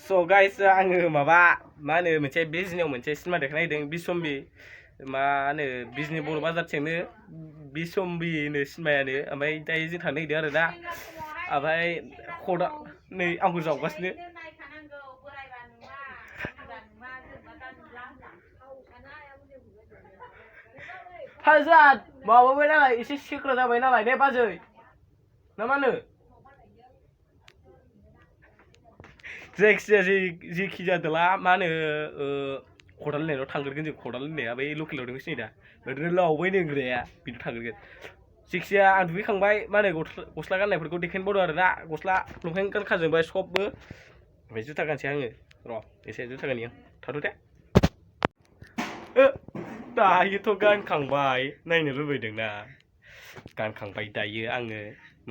So guys, आङो माबा मा होनो मोनसे बिजनियाव मोनसे सिनेमा देखना नायदों बिसम्बि मा होनो बिजनि बर' बाजारथिंनो बिसम्बि होनो सिनेमायानो ओमफ्राय दायो जों थांनो नागिरदों आरो ना ओमफ्राय खदा नै आंखौ जावगासिनो हाजार माबाबाय नालाय एसे सिख्रा जाबाय नालाय ने बाजै ना मा होनो जायखिजाया जेखि जादोला मा होनो खदाल होननायाव थांग्रोगोन जों खदाल होननाया बै लकेलाव दङ सिनाय दा ओरैनो लावबाय नोंग्राया बिदि थांग्रोगोन जायखिजाया आं दुगैखांबाय मा होनो गस्ला गाननायफोरखौ देखायनो बावदों आरो ना गस्ला लंपेन्ट गानखाजोबबाय सबबो ओमफ्राय जुथा गानसै आङो र' एसे जुथा गाननि आं थाथ' दे दायोथ' गानखांबाय नायनो लुबैदोंना गानखांबाय दायो आङो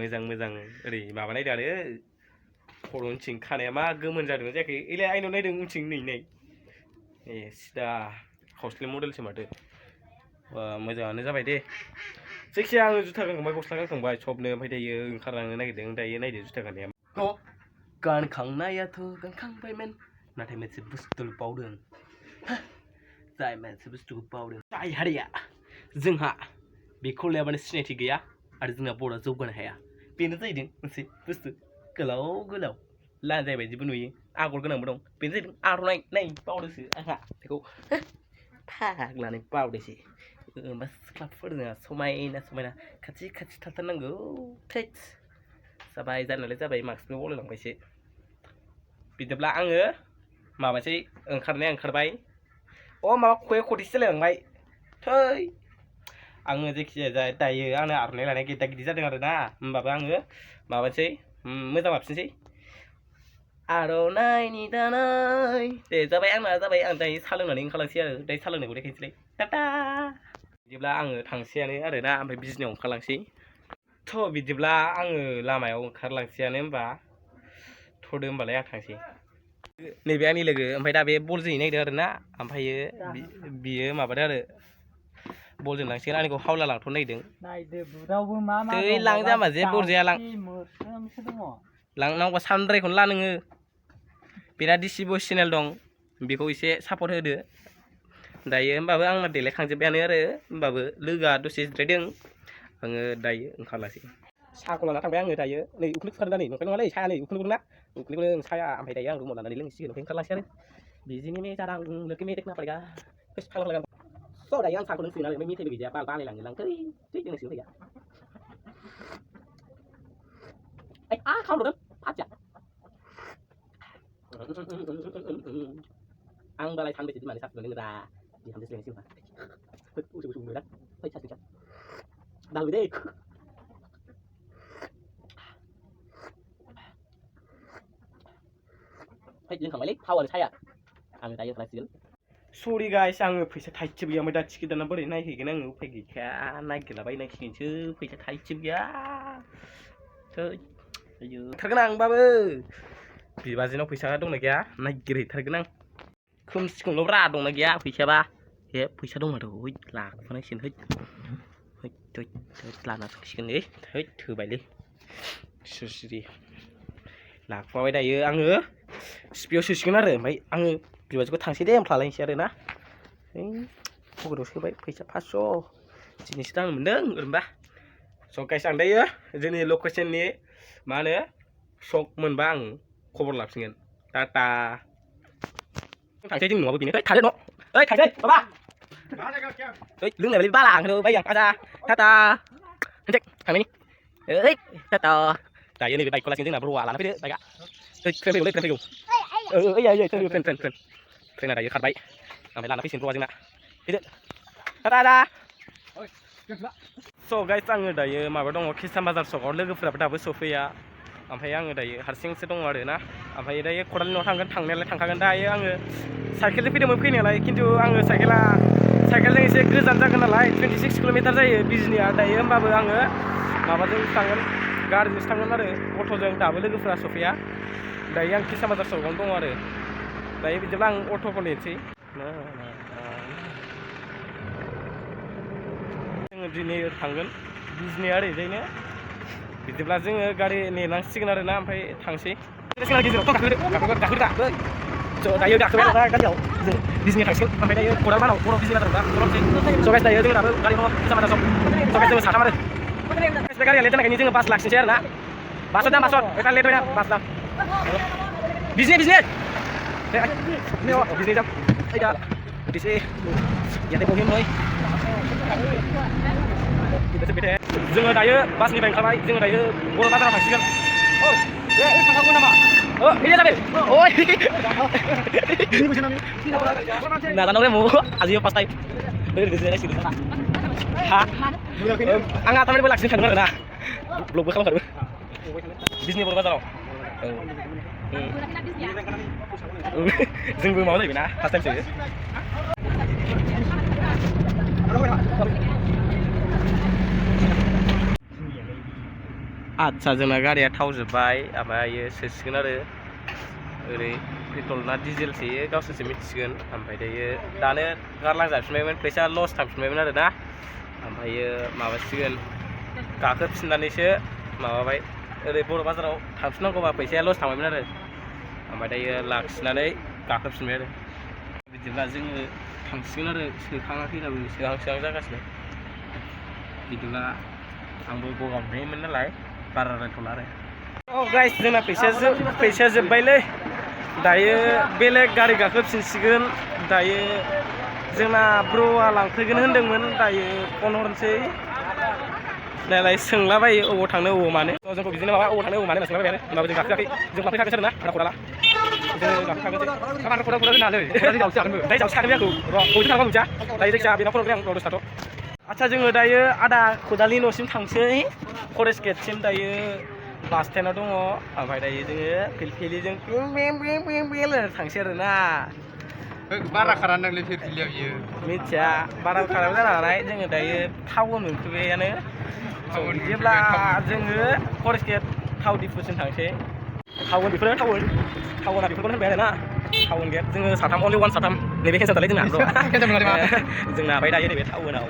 मोजां मोजां ओरै माबा नायदों आरो खर' उनथिं खानाया मा गोमोन जादों जायाखै एलाय आइनाव नायदों उनथिं नै ए सिदा खावस्लिम मडेलसो माथो मोजाङानो जाबाय दे जायखिजाया आङो जुथा गानखांबाय गस्ला गानखांबाय सबनो ओमफ्राय दायो ओंखारलांनो नागिरदों दायो नायदो जुथा गाननाया गानखांनायाथ' गानखांबायमोन नाथाय मोनसे बुस्थु बावदों जाय मोनसे बुस्थुखौ बावदों जाय हारिया जोंहा बेखौ लायाबानो सिनायथि गैया आरो जोंना बर'आ जौगानो हाया बेनो जाहैदों मोनसे बुस्थु गोलाव गोलाव लान्जाय बायदिबो नुयो आगर गोनांबो दं बेनो जाहैदों आर'नाइ नाय बावदोंसो आंहा बेखौ फाग्लानै बावदोंसो होमबा सिख्लाफोरना समायना समायना खाथि खाथि थाथारनांगौ थैत जाबाय जानायालाय जाबाय मास्कबो बावलायलांबायसो बिदिब्ला आङो माबासै ओंखारनाया ओंखारबाय माबा ख'या खथेसो जालायलांबाय थै आङो जायखिजाया दायो आंनो आर'नाइ लानाया गेदा गिदि जादों आरो ना होमबाबो आङो माबासै मोजां लाफिनसै आर'नाइनि दानाय दे जाबाय आंना जाबाय आं दायो साहा लोंनानै ओंखारलांसै आरो दायो साहा लोंनायखौ देखायनोसैलाय टाटा बिदिब्ला आङो थांसैयानो आरो ना ओमफ्राय बिजनियाव ओंखारलांसै थ' बिदिब्ला आङो लामायाव ओंखारलांसैयानो होमबा थ'दो होमबालाय आं थांसै नैबे आंनि लोगो ओमफ्राय दा बे बल जोहैनो नागिरदों आरो ना ओमफ्रायो बियो माबादों आरो बलजों लांसिगोन आंनिखौ हावला लांथ'नो नागिरदों दै लां जामा जे बल जाया लांनांगौबा सानद्रायखौनो ला नोङो बेना डिसि बयस चेनेल दं बेखौ एसे सापर्ट होदो दायो होमबाबो आंना देलायखांजोब्बायानो आरो होमबाबो लोगोआ दसे जिरायदों आङो दायो ओंखारलासै साहाखौ लाना थांबाय आङो दायो नै उखुन्दै खुखारदों दा नै नंखाय नङालै साया नै उखुन्दैखौ ना उखुन्दैखौनो साया ओमफ्राय दायो आं रुमाव लानानै लोंसिगोन ओमफ्राय ओंखारलासै आरो बिदिनो मेजादां लोगो मेदेक ना फैगा फैस फाग्ला फाग्ला स' दायो आं साहाखौ लोंसिगोन आरो मेथाइबो गैजाया बालायलाङो लांथै लोंसिगोन फैगा खावदों आजा आं बालाय सानबैसे बिमानि साहा लोङोदा बिहामजो लोंनोसै होनबा उसु उसु मोना फै साहा दालु दे फै लोंखांबायलै थावानो साया आङो दायो लासिगोन सरि गाइस आङो फैसा थाइसेबो गैया ओमफ्राय दा टिकेट दाना बोरै नायहैगोन आङो उफाय गैखाया नागिरलाबायनांसिगोनसो फैसा थाइसेबो गैया थै आयौ थारगोन आं होमबाबो बिबाजैनाव फैसा दंना गैया नागिरहैथारगोन आं खोमसि खोमलावब्रा दंना गैया फैसाबा हे फैसा दं माथो है लाखुमानांसिगोन है लाना थांसिगोन नै है थोबायलै सुसिरि लाखुमाबाय दायो आङो सिपिआव सोसिगोन आरो ओमफ्राय आङो बिबाजैखौ थांसै दे होनफ्लालायनोसै आरो ना पकेटाव सोबाय फैसा 500 दिनैसो दांनो मोन्दों ओरैनोबा स' गाइस आं दायो जोंनि लकेसननि मा होनो सक मोनबा आं खबर लाफिनगोन टाटा थांसै जोंनि न'आबो बेनो थादो न' थांसै माबा लोंनाय बायदि बाला आंखौ बाय आं आजा टाटा होनसै थांनायनि टाटा दायो नैबे बाइकखौ लासिगोन जोंना ब्र'आ लाना फैदो बाइकआ ट्रेन फैगौलै ट्रेन फैगौ ट्रेना दायो खारबाय ओमफ्राय लाना फैसिगोन ब्र'आ जोंना फैदो टाटा स' गाइस आङो दायो माबा दङ खिसान बाजार सकआव लोगोफोराबो दाबो सफैया ओमफ्राय आङो दायो हारसिंसो दङ आरो ना ओमफ्राय दायो खदालनि न'आव थांगोन थांनायालाय थांखागोन दायो आङो साइकेलजों फैदोंमोन फैनायालाय खिन्थु आङो साइकेलजों एसे गोजान जागोन नालाय 26 किल'मिटार जायो बिजनिया दायो होमबाबो आङो माबाजों थांगोन गारिजोंसो थांगोन आरो अट'जों दाबो लोगोफोरा सफैया दायो आं खिसान बाजार सकआवनो दङ आरो दायो बिदिब्ला आं अट'खौ नेनोसै जोङो दिनै थांगोन बिजनिया ओरैजायनो बिदिब्ला जोङो गारि नेनांसिगोन आरो ना ओमफ्राय थांसै Sekarang lagi zero, gakhir dah. Dayo gakhirबाय आरोना गारियाव जों बिजनि थांसिगोन ओमफ्राय दायो खदालबानाव बर' बिजनि बाजाराव दा स' गाइस दायो जोङो दाबो गारि दङ सामाना सम स' गाइस जोङो साथाम आरो बे गारिया लेट जानायखायनो जोङो बास लाखिनोसै आरोना बासर दा बासर एका लेट बायना बास दा बिजनि बिजनि जा दा दिसे याते बहिम होय जोङो दायो बासनिफ्राय ओंखारबाय जोङो दायो बर' बाजाराव थांसिगोन थांनांगौ नामा ini tadi, oi, nah kan mau aja pas tay, dari sini sini, hah, angkat tapi boleh langsung kan, nah, belum berkalang kan, bisnis berapa tau, jeng belum mau lagi, nah, pas time sih. आच्छा जोंना गारिया थाव जोब्बाय ओमफ्राय सोसिगोन आरो ओरै petrol ना diesel सोयो गावसोरसो मिथिसिगोन ओमफ्राय दायो गारलां जाफिनबायमोन फैसा लस थांफिनबायमोन आरो ना ओमफ्रायो माबासिगोन गाखोफिननानैसो माबाबाय ओरै बर' बाजाराव थांफिननांगौबा फैसाया लस थांबायमोन आरो ओमफ्राय दायो लाखिनानै गाखोफिनबाय आरो बिदिब्ला जोङो थांसिगोन आरो सोखाङाखै दाबो सोहां जागासिनो बिदिब्ला आंबो गगामोन नालाय बारा रायथ'ला आरो गाइस जोंना फैसाया जोब्बायलै दायो बेलेग गारि गाखोफिनसिगोन दायो जोंना ब्र'आ लांफैगोन होनदोंमोन दायो फन हरनोसै नालाय सोंलाबायो अबाव थांनो अबाव मानो जोंखौ बिदिनो माबा अबाव थांनो अबाव मानो सोंलाबाय आरो होमबाबो जों गाखोआखै जों लांफैखागोनसो आरोना आदा खदाला जों गाखोखागोनसै खामानि खदाल होनालै जावसो जागोनबो दायो जावसो थागोन आंखौ र' बयबो थांबा मोनथिया दायो जायखिया बेनाव फन हरबाय आं र'दस थाथ' आच्छा जोङो दायो आदा खदालनि न'सिम थांसै फरेस्ट गेटसिम दायो बास स्टेन्डआव दङ ओमफ्राय दायो जोङो फिलफिलिजों बेल थांसै आरोना बारा खारा नांलै फिलफिलियाव बियो मिथिया बारा खाराबो जानो हानाय जोङो दायो टाउन मोनफैबायानो बिदिब्ला जोङो फरेस्ट गेट थाव डिपुसिम थांसै टाउन बेफोरनो टाउना बेफोरखौनो होनबाय आरोना टाउन गेट जोङो साथाम अनलि वान साथाम नैबे केन्सेल जालाय जोंना जोंना ओमफ्राय दायो नैबे टाउनाव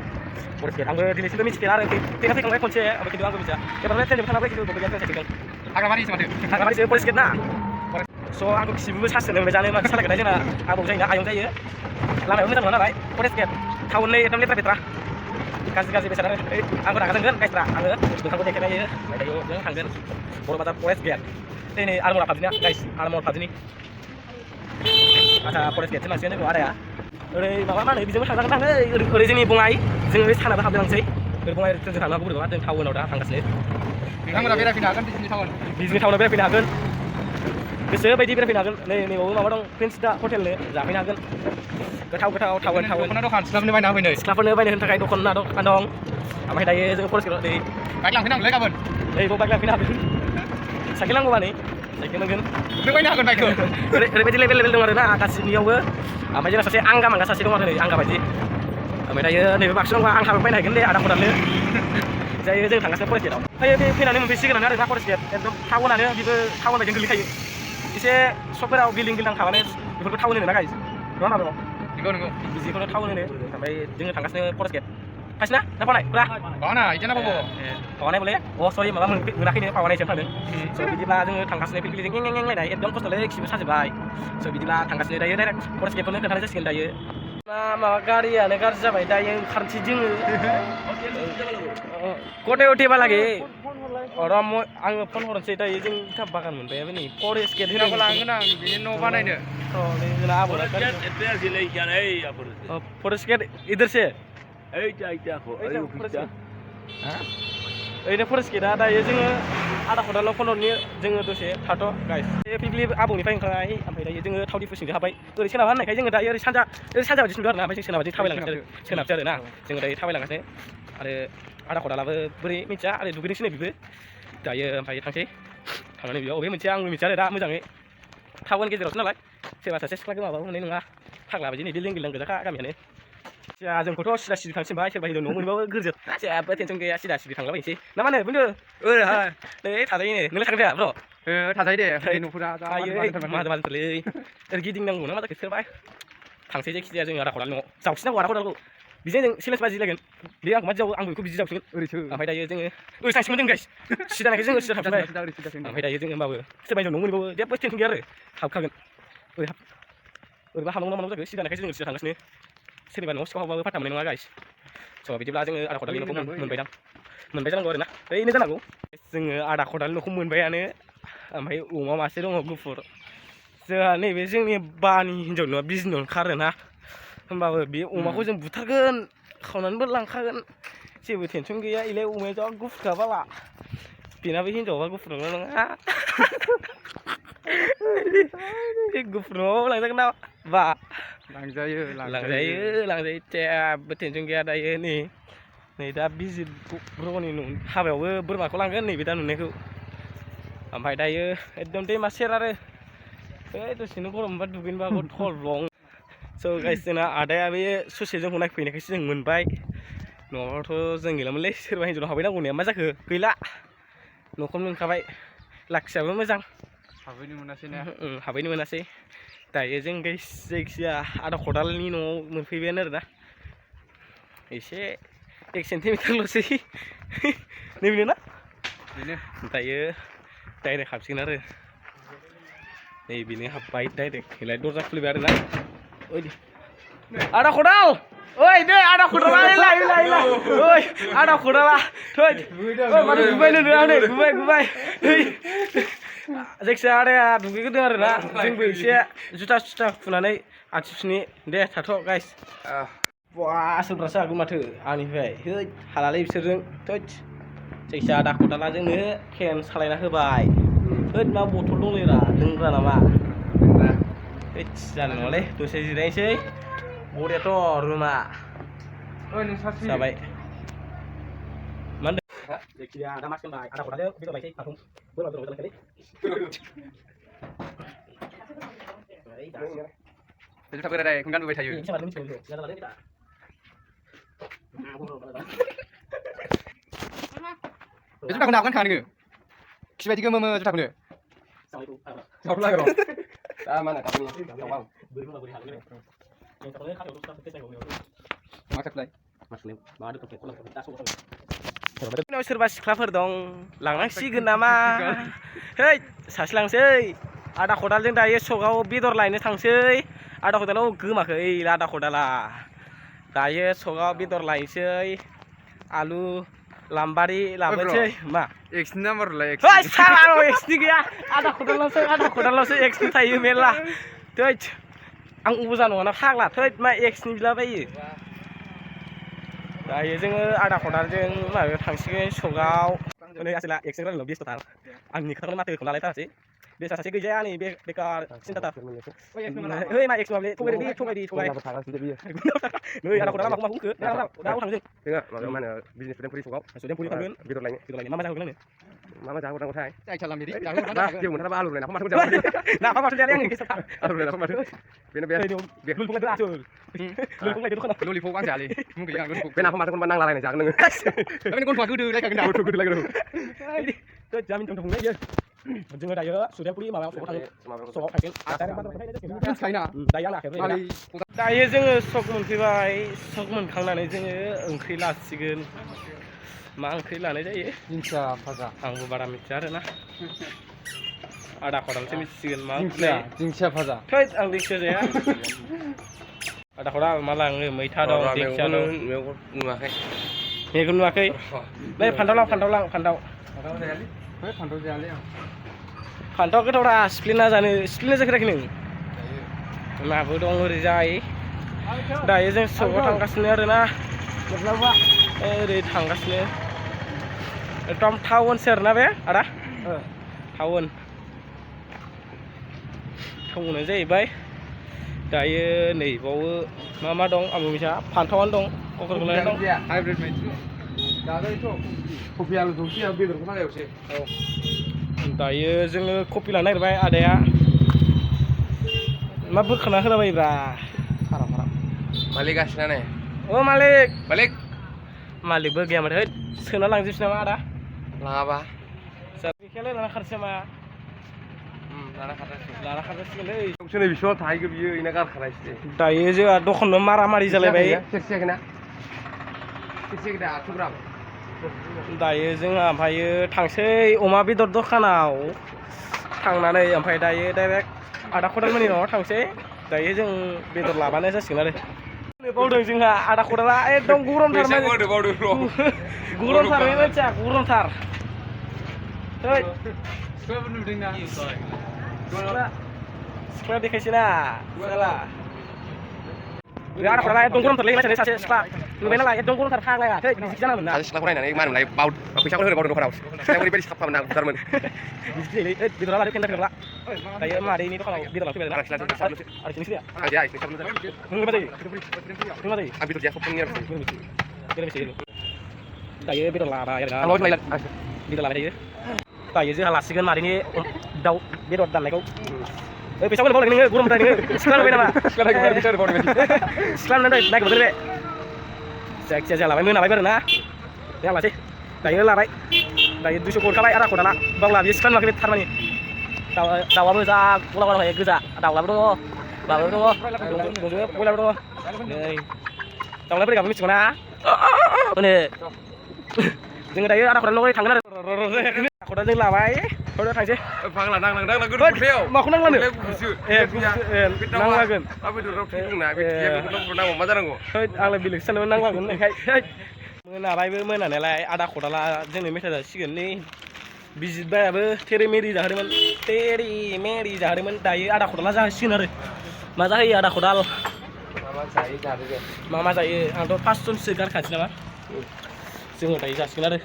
फरेस्ट गेट आंबो दिनैसिमबो मिथिफेरा आरो फैखांबाय खनसे ओमफ्राय खिन्थु आंबो मिथिया एबारनो ट्रेनजों थांबाय खिन्थु बबेया ट्रेन साइकेल हाग्राबारिसो माथो हाग्राबारिसो फरेस्ट गेट ना स' आंखौ खिबुबो सार्स होनो जानो मानसि सालायगोन जोंना आबौ जायोना आयं जायो लामायाव मोजां नङा नालाय फरेस्ट गेट टाउननै एकदम लेथ्रा बेथ्रा गाज्रि बेसाद आरो आंबो रागा जोंगोन गाइसफ्रा आङो नोंथांखौ देखायनायो ओमफ्य दायो जों थांगोन बर' बाजार फरेस्ट गेट नै आलमरा पाबजिना गाइस आलमरा पाबजिनि आच्छा फरेस्ट गेटसिम लांसिगोन जोंखौ आदाया ओरै माबा मा होनो बिजोंबो थांजागोन आङो ओरै जोंनि बङाइ जोङो बे सानाबो हाबलांसै ओरै बङाइ ट्रेनजों थांनो हागौ बोरैबा जों टाउनाव दा थांगासिनो नोंथांमोना बेरायफैनो हागोन बिजनि टाउनाव बेरायफैनो हागोन गोसो बायदि बेरायफैनो हागोन नैबावबो माबा दं प्रिन्स दा हटेलनो जाफैनो हागोन गोथाव टाउन दखान सिख्लाफोरनो बायना होफैनो सिख्लाफोरनो बायनो होनो थाखाय दखान दं ओमफ्राय दायो जोङो फरेस्ट गेटआव नै बाइक लांफैनांगौलै गाबोन बाइक लांफैनो हागोन साइकेल नांगौबा नै साइकेल नांगोन बायनो हागोन बाइकखौ ओरैबायदि लेभेल दं आरोना गासिनियावबो ओमफ्राय जोंना सासे आंगा सासे दं आरो नै आंगा बायदि ओमफ्राय दायो नैबे बाक्सु दंबा आंहाबो बायनो हागोन दे आदा खदालनो जायो जों थांगासिनो फरेस्ट गेटआव फैयो फैनानै मोनफैसिगोन आरो ना फरेस्ट गेट एकदम टाउनानो बेबो टाउन बायदि गोलैखायो एसे सकफोराव बिल्डिं थाबानो बेफोरखौ टाउन होनो ना गाइस नङा होनबा नंगौ बिदिखौनो टाउन होनो ओमफ्राय जोङो थांगासिनो फरेस्ट गेट फायसिना ना पावानाय पुरा पावानाय इदिना बाबु पावानाय बोले सरि माबा मोनाखैनो पावानायसिम थांदों स' बिदिब्ला जोङो थांगासिनो फिलफिलिजों लायनाय एकदम खस्थ'लै खिबो साजोब्बाय स' बिदिब्ला थांगासिनो दायो डाइरेक्ट फरेस्ट गेटखौनो खोन्थानाय जासिगोन दायो माबा गारियानो गाज्रि जाबाय दायो ओंखारनोसै जोङो गथायाव टेबा लागै र' आङो फन हरनोसै दायो जों इथा बागान मोनबायाबो नै फरेस्ट गेट होनांगौ लांगोन आं बिनि न' बानायनो जोंना आबौना फरेस्ट गेट इधर से ओरैनो फरेस्ट गेटआ दायो जोङो आदा खदालाव फन हरनि जोङो दसे थाथ' गाइस फिलफिलि आबौनिफ्राय ओंखारनाय ओमफ्राय दायो जोङो थाव डिपुसिंजों हाबबाय ओरै सोनाबहा होननायखाय जोङो दायो ओरै सानजा बायदि नुदों आरो ना ओमफ्राय जों सोनाबाजों थाबायलांगासिनो सोनाबसो आरो ना जोङो दायो थाबायलांगासिनो आरो आदा खदालाबो बोरै मिथिया आरो दुगैनोसै बेबो दायो ओमफ्राय थांनानै बेयाव बबे मोनसे आंबो मिथिया आरो दा मोजाङै टाउन गेजेरावसो नालाय सोरबा सासे सिख्ला गोमाबाबो मोननाय नङा फाग्ला बायदि नै बिल्डिं गोजाखा गामियानो जोंखौथ' सिदा सिदि थांसिनबाय सोरबा हिनजाव न' मोनबाबो गोरजोब जेबो टेनसन गैया सिदा सिदि थांलाबायनोसै ना मा होनो बुंदो नै थाजायो नोंलाय थांदो ब्र' थाजायो दे न'फोरा माजोंलै ओरै गिदिंनांगौ ना मा जाखो सोरबा थांसै जायखिजाया जों आदा खदाल न'आव जावसिनांगौ आदा खदालखौ बिजों जों चेलेन्ज बाजिलायगोन बे आंखौ मा जावो आंबो बेखौ बिदि जावसिगोन ओरैसो ओमफ्राय दायो जोङो ओरै थांसिगोन जों गाइस सिदानायखाय जोङो सिदा थांफिनबाय सिदा ओरै सिदा ओमफ्राय दायो जोङो होमबाबो सोरबा हिन्जाव न'आव मोनबाबो जेबो टेनसन गैया आरो हाबखागोन ओरै हाब ओरैबा हाबनांगौ मा जाखो सिदानायखाय जोङो सिदा थांगासिनो सोरनिबा न'आव सिखाव हाबबाबो फात्ता मोननाय नङा गाइस स' बिदिब्ला जोङो आदा खदालनि न'खौ मोनबायदां मोनबाय जानांगौ आरो ना ओरैनो जानांगौ जोङो आदा खदालनि न'खौ मोनबायानो ओमफ्राय अमा मासे दङ गुफुर जोंहा नैबे जोंनि बानि हिन्जाव न'आ बिजनेस ओंखारोना होमबाबो बे अमाखौ जों बुथारगोन खावनानैबो लांखागोन जेबो टेनसन गैया इलाय अमाया जा गुफुरखा बाला बेनाबो हिन्जावबा गुफुर नङा बे गुफुर नङाबाबो लांजागोन ना बा लांजायो जेबो टेनसन गैया दायो नै दा बिजि ब्रनि हाबायावबो बोरमाखौ लांगोन नैबे दा नुनायखौ ओमफ्राय दायो एकदम दैमा सेर आरो दसेनो गरम मोनबा दुगैनोबाबो थलब्लं स' गाइस जोंना आदाया बे ससे जोंखौ नायफैनायखायसो जों मोनबाय नङाबाथ' जों गैलामोनलै सोरबा हिन्जावनाव हाबैनांगौ होननाया मा जाखो गैला न'खौनो मोनखाबाय लाखियाबो मोजां हाबैनो मोनासै दायो जों गाइस जायखिजाया आदा खदालनि न'आव मोनफैबायानो आरोना एसे 1 सेन्टिमिटारल'सै नैबेनो ना दायो डाइरेक्ट हाबसिगोन आरो नै बेनो हाब्बाय डाइरेक्ट हैलाय दरजा खुलिबाय आरोना ओइ आदा खदाल ओइ दे आदा खदाला ओइ आदा खदाला थै माने गुबायनो आं नै गुबाय जायखिजाया आदाया दुगैग्रोदों आरोना जोंबो एसे जुथा सुथा फुनानै आथिं सुनि दे थाथ' गाइस बा आसोलफ्रासो हागौ माथो आंनिफ्राय है हालालै बिसोरजों थै जायखिजाया आदा खदाला जोंनो केन सालायना होबाय होद मा बथल दंलेरा लोंग्रा नामा होद जानाय नङालै दसे जिरायनोसै बरियाथ' रुमा जाबाय मा होनदों जायखिजाया आदा मास होनबाय आदा खदालजों बेदर लायसै फाथं बोरमा बेदर जालायखालै जुथा गोराय खुंगान नुबाय थायो बे जुथाखौ नागोन खा नोङो खिबायदि गोमोमो जुथाखौनो सोरबा सिख्लाफोर दं लांनांसिगोन नामा है सासे लांसै आदा खदालजों दायो सकआव बेदर लायनो थांसै आदा खदालाव गोमाखै आदा खदाला दायो सकआव बेदर लायनोसै आलु लाम्बारि लाबोनोसै मा एक्सनि नाम्बार लाय एक्सनि गैया आदा खदालावसो एक्सनि थायो मेरला थै आं उबुजा नङाना फाग्ला थै मा एक्सनि बिलाबायो दायो जोङो आदा खदालजों माबायाव थांसिगोन सकआव नै आसोला एक्सजों रायलायनायाव बेस्थ'थार आंनि खोथाखौनो माथोखौ लालायथारासै बे सासे गैजाया नै बे बेकार सिन्थाथार ओइ मा एक्स माबालै थगायदि थगाय नै आदा खदाला माखौ बुंखो दा थांगोन जों माबायाव मा होनो बिजनेस सुदेमपुरि सकआव सुदेमपुरि थांगोन बेदर लायनो मा जाहोगोन आंनो मा जाहोहरनांगौथाय जेबो मोनथाराबा आलु लायना नाफाम जाबाय नाफाम बाथोन जायालै आंनि आलु लायना नाफाम बाथोन बेनो बे लुलुंलायदो आसोल लुलुंलायदो दखानाव ललिपप आं जायालै मुं गैया बे नाफाम बाथोनखौ नांला लायनाय जागोन नोङो माने गन्थ'आ गोदो लायखागोन दा गोदो लायगोन जामिन दं बुंनाय जोङो दायो सुदेमपुरि माबायाव सकआव थांगोन दायो जोङो सक मोनफैबाय सक मोनखांनानै जोङो ओंख्रि लासिगोन मा ओंख्रि लानाय जायो दिंखिया भाजा आंबो बारा मिथिया आरोना आदा खदालसो मिथिसिगोन मा दिंखिया भाजा थै आं दिंखिया जाया आदा खदाल मा लाङो मैथा दं दिंखिया दं नुवाखै मेगन नुवाखै नै फान्थाव लां फान्थाव फान्थाव गोथावरा सिफ्लेना जानो सिफ्लेना जाफेराखै नों नाबो दं ओरैजाय दायो जों सकआव थांगासिनो आरोना ओरै थांगासिनो एकदम टाउन सेर ना बे आदा टाउन जाहैबाय दायो नैबावो मा दं आंबो मिथिया फान्थावानो दं ककरखौलाय दं हाइब्रिद मैथ्रु कफि आलु दंसै बेदरखौ फाजायावसै दायो जोङो कफि लानो नागिरबाय आदाया मा बोखाना होलाबायोब्रा मालिक गासिना नै अ मालिकबो गैया माथो सोना लांजोबसै नामा आदा लाङाबा बेखायलाय लाना खारसै मा लाना खारजासिगोनलै सोरनि बिसुङाव थाहैगोन बियो इना गारखानायसै दायो जोंहा दखानाव मारामारि जालायबाय बेसे गिदिर 800 ग्राम दायो जोंहा ओमफ्रायो थांसै अमा बेदर दखानाव थांनानै ओमफ्राय दायो डाइरेक्ट आदा खदालमोननि न'आव थांसै दायो जों बेदर लाबानो जासिगोन आरो बावदों जोंहा आदा खदाला एकदम गरमथार गरमथार बे मानसिया गरमथार सिख्ला देखायसै ना आदा खदाला एकदम गरमथारलै मानसिया सासे सिख्ला नुबाय नालाय एकदम गरमथार फाग्लाया बिदि जानांगोन ना सासे सिख्लाखौ नायनानै मा होनोमोनलाय फैसाखौ होनो बावदों दखानाव सिख्लाया ओरैबायदि साफा मोना बुथारमोन बेदरा लादो फेन्दा फेन्दा दायो मादैनि दखानाव बेदर लाफैबाय ना आरो नोंसिनिया आंजों आइसनि साबनो मा जायो मा जायो आं बेदर जाया सबनि दायो बेदर लाबाय आरोना बेदर लाबाय दायो जोंहा लासिगोन मादैनि दाउ बेदर दाननायखौ फैसा होनो बावदों नोङो गरमथार नोङो सिख्ला नुबाय नामा सिख्ला नुनानै नायगोन बे जायखिजाया जोंहा लाबाय मोनाबायबो आरोना दे आं लासै दायो लाबाय दायो 200 हरखाबाय आदा खदाला बावला बियो सिख्ला नुवाखै थारमानि दाउआबो जा गला गला गोजा दाउलाबो दङ माबाबो दङ दंजोबो बयलारबो दङ नै दाउला बोरै गाबो मिथिगौ ना होनो जोङो दायो आदा खदाल न'आव थांगोन आरो खदालजों लाबाय थांसै फाग्ला नांलां गोदौ माखौ नांलानो नांलागोन नांगौ मा जानांगौ आंलाय बेलेगसो सानोमोन नांलागोन होननायखाय मोनाबायबो मोनानायालाय आदा खदाला जोंनो मेथाइ जासिगोन नै बिजितबायाबो तेरे मेरि जाहोदोंमोन दायो आदा खदाला जाहोसिगोन आरो मा जाहोयो आदा खदाल मा जायो आंथ' 5 जनसो गारखानोसै नामा जोङो दायो जासिगोन आरो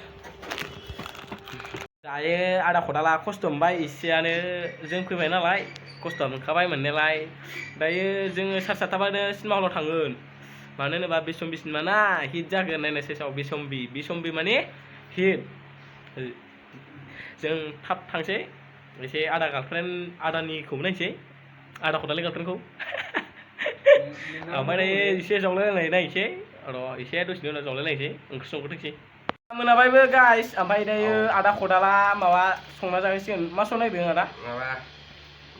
दायो आदा खदाला खस्थ' मोनबाय एसेयानो जों फैबाय नालाय खस्थ' मोनखाबाय मोननायालाय दायो जोङो सातथाबानो सिनेमा हलाव थांगोन मानो होनोबा बिसम्बि सिनेमा ना हिट जागोन नायनोसै साव बिसम्बि माने हिट जों थाब थांसै एसे आदानिखौबो नायसै आदा खदालनि गार्लफ्रेन्डखौ ओमफ्राय दायो एसे जंलायलायनाय नायसै र' एसे दसेनि उनाव जंलायलायनोसै ओंख्रि संग्रोथोंसै मोनाबायबो गाइस ओमफ्राय दायो आदा खदाला माबा संना जाहैसिगोन मा संनो नागिरदों आदा माबा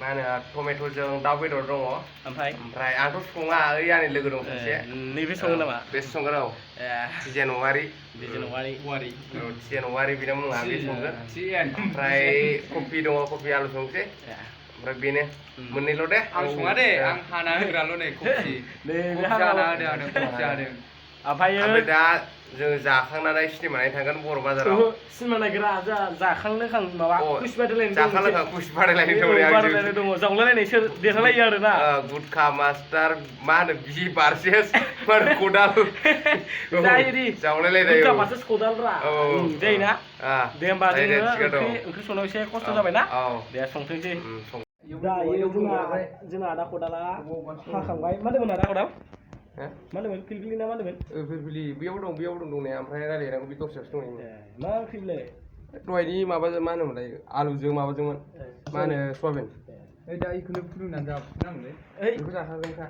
मा होनो टमेट'जों दाउ बेदर दङ ओमफ्राय आंथ' सङा ओइ आंनि लोगो दं सासे नैबे सङो नामा बे संगोन औ टिजेन औवारि बिना मुङा बे संगोन ओमफ्राय कफि दङ कफि आलु संसै ओमफ्राय बेनो मोननैल' दे आं सङा दे आं हाना होग्राल' नै कफि हाना होदों आं कफि हादों ओमफ्राय दा जों जाखांनानै सिनेमा नायनो थांगोन बर' बाजाराव सिनेमा नायग्रा जाखां लोंखां माबा कुइस बादायलायनाय जाखां लोंखां कुइस बादायलायनाय दङ जावलायलायनाय सोर देरहालायो आरोना गुटखा मास्टार मा होनो बि बारसेस मा होनो खदाल जायोदि जावलायलायनाय गुटखा मास्टार खदालरा जायोना दे होमबा जोङो ओंख्रि संनायाव एसे खस्थ' जाबायना दे संथोंसै दायो जोंना आदा खदाला हाखांबाय मा होनदोंमोन आदा खदाल मा होनदोंमोन फिलफिलि ना मा होनदोंमोन फिलफिलि बेयाव दं दंनाया ओमफ्राय रायलायनांगौ बे दस्रायावसो दं मा ओंख्रिलाय दहायनि माबाजों मा होनोमोनलाय आलुजों माबाजोंमोन मा होनो सयाबिन दा इखौनो फुदुंनानै जाफिननांगौलै बेखौ जाखागोनखा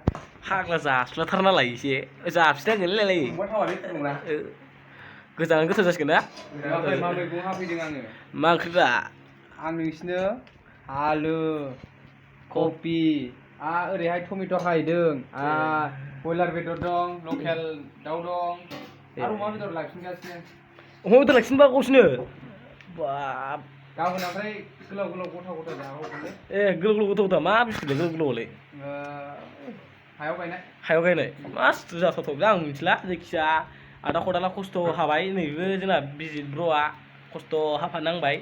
फाग्ला जास्लाथार नालाय एसे जाफिननांगोनलाय गोजान गोथाव जासिगोन ना मा मैगं हाफैदों आङो मा ओंख्रि दा आं नोंसिनो आलु कफि ओरैहाय टमेट' हायदों बयलार बेदर दं लकेल दाउ दं आरो अमा बेदर लाखिगासिनो अमा बेदर लाखिनोबा गावसिनो बाब गाबोन ओमफ्राय गोलाव गथा जाहोहरगोनलै गोलाव गथा मा बुस्थुलै गोलावलाय हायाव गायनाय मास्थु जाथावथाव आं मिथिला जायखिया आदा खदाला खस्थ' हाबाय नैबो जोंना बिजित ब्र'आ खस्थ' हाफानांबाय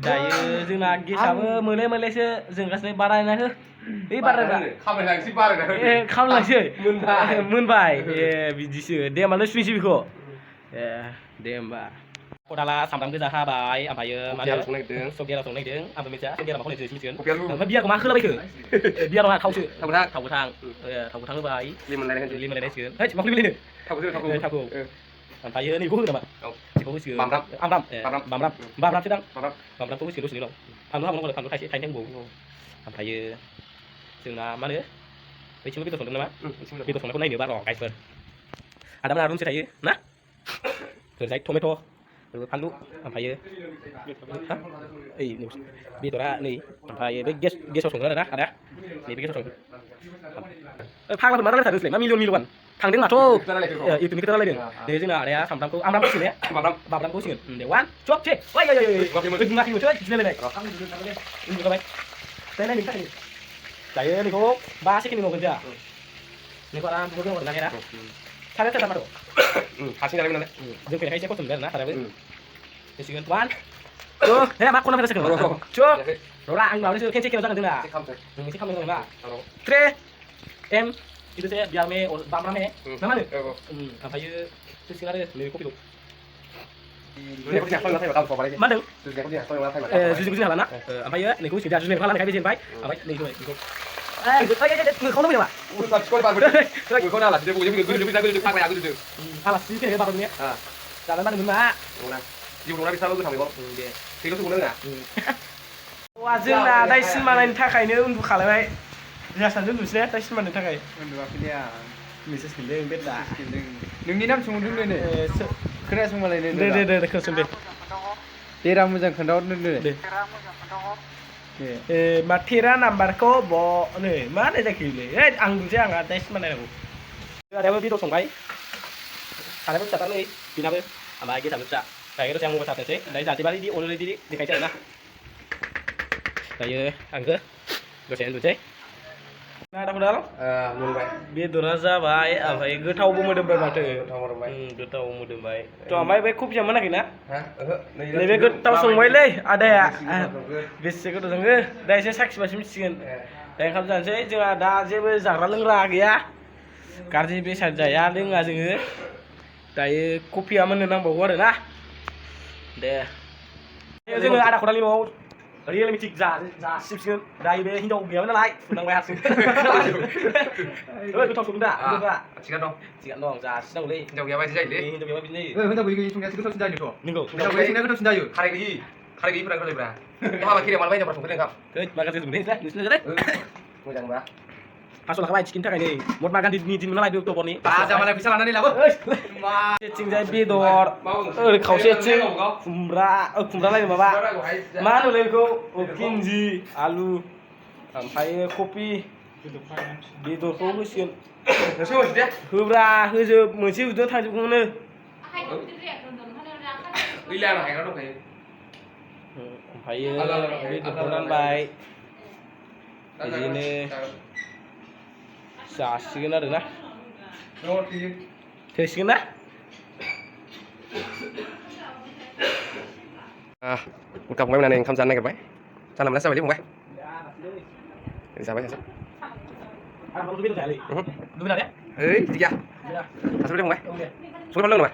दायो जोंना गेसाबो मोनलायसो जोंगासिनो बारायना हो खामलांसै मोनबाय बिदिसो दे होमबालाय सुनिसै बेखौ दे होमबा खदाला सामब्राम गोजा हाबाय ओमफ्रायो मा होनो सगियारा संनो नागिरदों आंबो मिथिया सगियारा माखौ होनो मिथिगोन ओमफ्राय बियारखौ मा होलाबायखो बियार नङा थावसो थाव गोथां होबाय लिमोनलायनायसिगोन माखौ लिमोनलायनो थावखौ ओमफ्रायो नैखौ होगोन नामा बेखौ होसिगोन बामब्रामसो दां बामब्रामखौ होसिगोन दसेनि उनाव फानलु हाबनांगौ फानलु थाइसे नांगौ ओमफ्रायो जोंना मा होनो बैथिंबो बेदर संदों नामा बेदर संनायखौ नायनोबा र' गाइसफोर आदामोना रुमसे थायो ना ओरैजाय टमेट' फानलु ओमफ्रायो हा ओइ बेदरा नै ओमफ्राय बे गेसाव संगोन आरोना आदा नैबे गेसाव संगोन फाग्लाफोर मा रायलायथारदों नोंसोरलाय मा मिलियन थांदों माथो इउटुबनि खोथा रायलायदों दे जोंना आदाया सामब्रामखौ आमब्रामखौ होसिगोन ने बाब्रामखौ होसिगोन दे वान टु थ्रि ओइ दुङाखै मोनसै गिलायलायनाय उन्दुबाय दायो नोंनि थाखाय दायो बेखौ 5 सेकेन्डनि उनाव जोंहा बेखौ आराम बुंनो हरनो नागिरा सारे सारे मारो हारसिं जालायमोन नालाय जों फैनायखाय एसे खस्थ' मोनदों आरोना साराबो होसिगोन वान टु हे मा खना फैगासिनो टु र'रा आं माबानोसो 10 सेकेन्डआव जागोन जोंना एसे खालामनो दं ना 3 M itu saya biar me bamrame nama nih apa ya terus sekarang nih kopi tuh mana susu halan nak apa ya nih kopi sudah susu halan kayak begini baik apa nih itu nih kau namanya apa? Kau nalar, dia gue pakai aku tuh. Alas sih kayak baru nih. Jalan mana mana? Di bisa lo tuh sampai kok. Tiga tuh nggak? Wah, जोंना दा सिनेमानि थाखायनो उन्दुखालायबाय जासानजों नुसैना दा सिनेमानि थाखाय उन्दुवाखैलै आं message खिन्दों बे दा नोंनि नाम सोंहरदों नै खोनासंबालाय दे खोनासं दे बेरा मोजां खोन्थाहरनो दे मा तेरा नाम्बारखौ नै मा होननाय जाखोलै आं बुंसै आंहा दा सिनेमा नायनांगौ आदायाबो भिडिअ संबाय सारायाबो फिसाथारलै बिनाबो ओमफ्राय गेसाबो फिसा दायो दसे आं मबाइल थाथोंसै दायो जाहाथे बायदि अलरेडि देखायसै आरोना दायो आंखौ दसे उन्दुसै ना दाखुदाल बेदरा जाबाय ओमफ्राय गोथावबो मोदोमबाय माथो गोथाव मोदोमबाय थ' ओमफ्राय बे कफिया मोनाखै ना नैबे गोथाव संबायलै आदाया बेसे गोथाव सङो दा एसे साखिबासो मिथिसिगोन दा ओंखाम जानोसै जोंहा दा जेबो जाग्रा लोंग्रा गैया गाज्रि बेसाद जाया लोङा जोङो दायो कफिया मोननो नांबावगौ आरो ना दे जोङो आदा खदालनि न'आव रियेलमिटिक जासिबसिगोन दायो बे हिनजाव गैयामोन नालाय फुनांबाय हारसिं गोथाव संदों दा थिगानो दं जासिनांगौलै हिनजाव गैयाबा बिदि जायोलै हिनजाव गैयाबा बिदिनो जायो हिनजाव गैयि संनायासो गोथावसिन जायोथ' नंगौ हिनजाव गैयि संनाया गोथावसिन जायो खारै गैयिफोरा गोथाव जायोब्रा हाबा खेरायाव मालाबा हिनजावफ्रा संफैदों ओंखाम माखासे संदों नोंसिना मोजांबा पास लाखाबाय चिकेननि थाखाय नै महात्मा गान्धीनि दिन नालाय अक्ट'बरनि जामालाय फैसा लानानै लाबो सेथिंजाय बेदर ओरै खावसेथिं खुमब्रा लायनो माबा मा होनोलै बेखौ भिन्दि आलु ओमफ्राय कफि बेदरखौ होसिगोन होब्रा होजोब मोनसे उदैयाव थांजोबगौमोननो ओमफ्रायो बेदरखौ रानबाय बिदिनो जासिगोन आरोना थोसिगोन ना उल्था फंबाय मोननानै ओंखाम जानो नागिरबाय जानला मोनला जाबायलै फंबाय जाबाय सासे ओइ बिदि गैया सासे फंबाय संख्रि बानलु नामा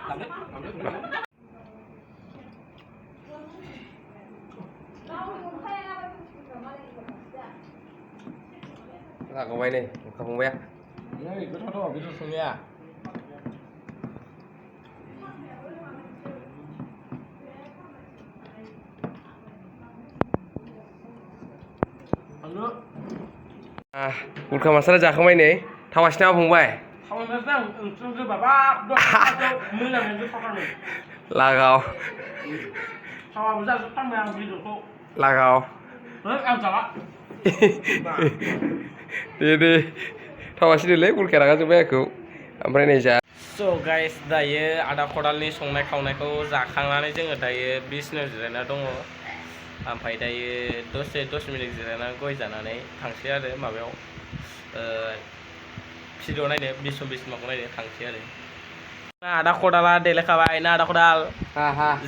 लागावबाय नै ओंखाम फंबाया गोथावथ' बेदर संनाया उल्खा मास्टारा जाखांबाय नै थावासै नामा फंबाय लागाव लागाव दे थावासैनोलै उल्खाया रागा जोंबाय आंखौ ओमफ्राय नै जा स' गाइस दायो आदा खदालनि संनाय खावनायखौ जाखांनानै जोङो दायो बिसिनायाव जिरायना दङ ओमफ्राय दायो दसे 10 मिनिट जिरायना गय जानानै थांसै आरो माबायाव भिडिअ नायनो बिसमाखौ नायनो थांसै आरो आदा खदाला देलायखाबाय ना आदा खदाल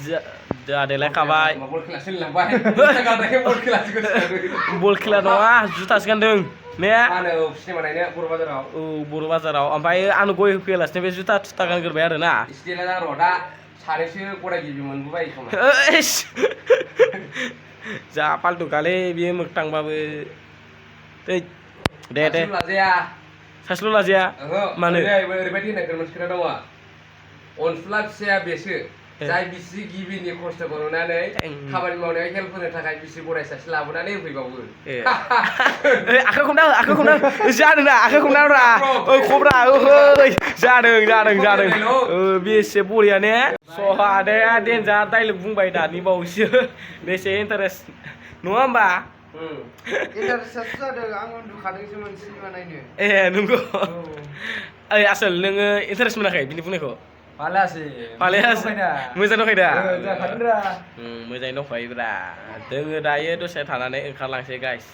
जोंहा देलायखाबाय बल खेला नङा जुथासो गानदों ने बर' बाजाराव ओमफ्राय आंनो गय होफैयालासिनो बे जुथा थुथा गानग्रोबाय आरो ना जा फाल्टु गालै बियो मोगथांबाबो दे सासेल' लाजाया मानो ओरैबायदि होननाय मोनसे खोथा दङ अनसुला फिसाया बेसो जाय बिसि गिबिनि खस्थ' खालामनानै खामानि मावनायाव हेल्प होनो थाखाय बिसि बोराय सासे लाबोनानै होफैबावो आखाइ हमना हो आखाइ हमना हो जादों ना आखाइ हमना होब्रा खब्रा जादों बेसे बरिया ने सहादाया देन्जार डाइलग बुंबाय दानि बावैसो बेसे इन्टारेस्ट नङा होमबा इन्टारेस्टआसो जादों आं उन्दुखादोंसोमोन सिनेमा नायनो ए नंगौ ओइ आसोल नोङो इन्टारेस्ट मोनाखै बिनि बुंनायखौ फालियासै मोजां दंखायो दा मोजाङै दंखायोब्रा दोङो दायो दसे थानानै ओंखारलांसै गाइस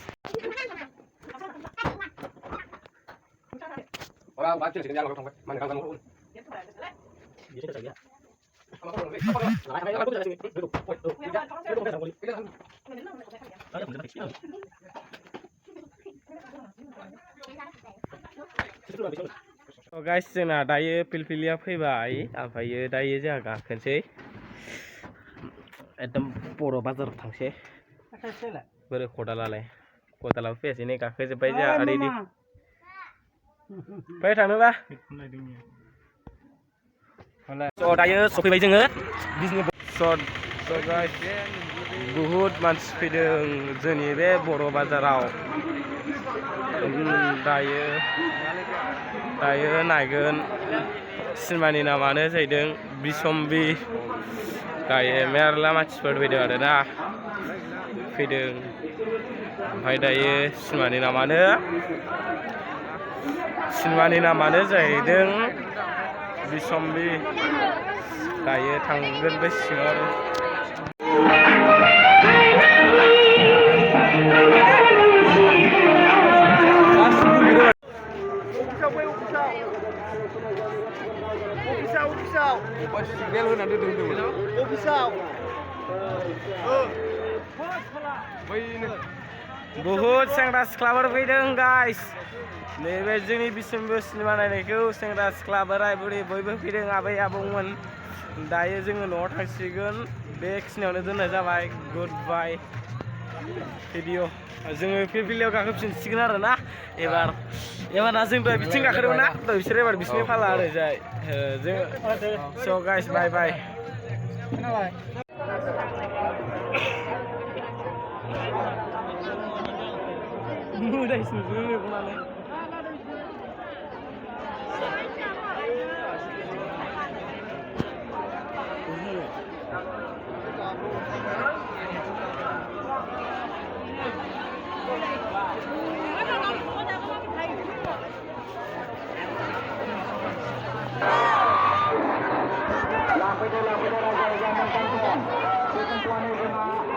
गाइस जोंना दायो पिलपिलिया फैबाय ओमफ्रायो दायो जोंहा गाखोनोसै एकदम बर' बाजाराव थांसै बोरै खदालाबो फैयासै नै गाखोजोब्बाय जोंहा रेडि फै थांनोबा दायो सफैबाय जोङो बुहुद मानसि फैदों जोंनि बे बर' बाजाराव दायो नायगोन सिनेमानि नामानो जाहैदों बिसम्बि दायो मेरला मानसिफोर फैदों आरोना ओमफ्राय दायो सिनेमानि नामानो जाहैदों बिसम्बि दायो थांगोन बे सिङाव बहुत सेंग्रा सिख्लाफोर फैदों गाइस नैबे जोंनि बिसम्बि सिनेमा नायनायखौ सेंग्रा सिख्ला बोराय बुरै बयबो फैदों आबै आबौमोन दायो जोङो न'आव थांसिगोन बेखिनियावनो दोननाय जाबाय गुड बाय भिडिअ जोङो पिलपिलियाव गाखोफिनसिगोन आरो ना एबारना जों दहाय बिथिं गाखोदोंमोन ना बिसोर एबार बिसिनि फाला आरो जाय जों स' गाइस बाय बाय Lampu itu raja yang menang.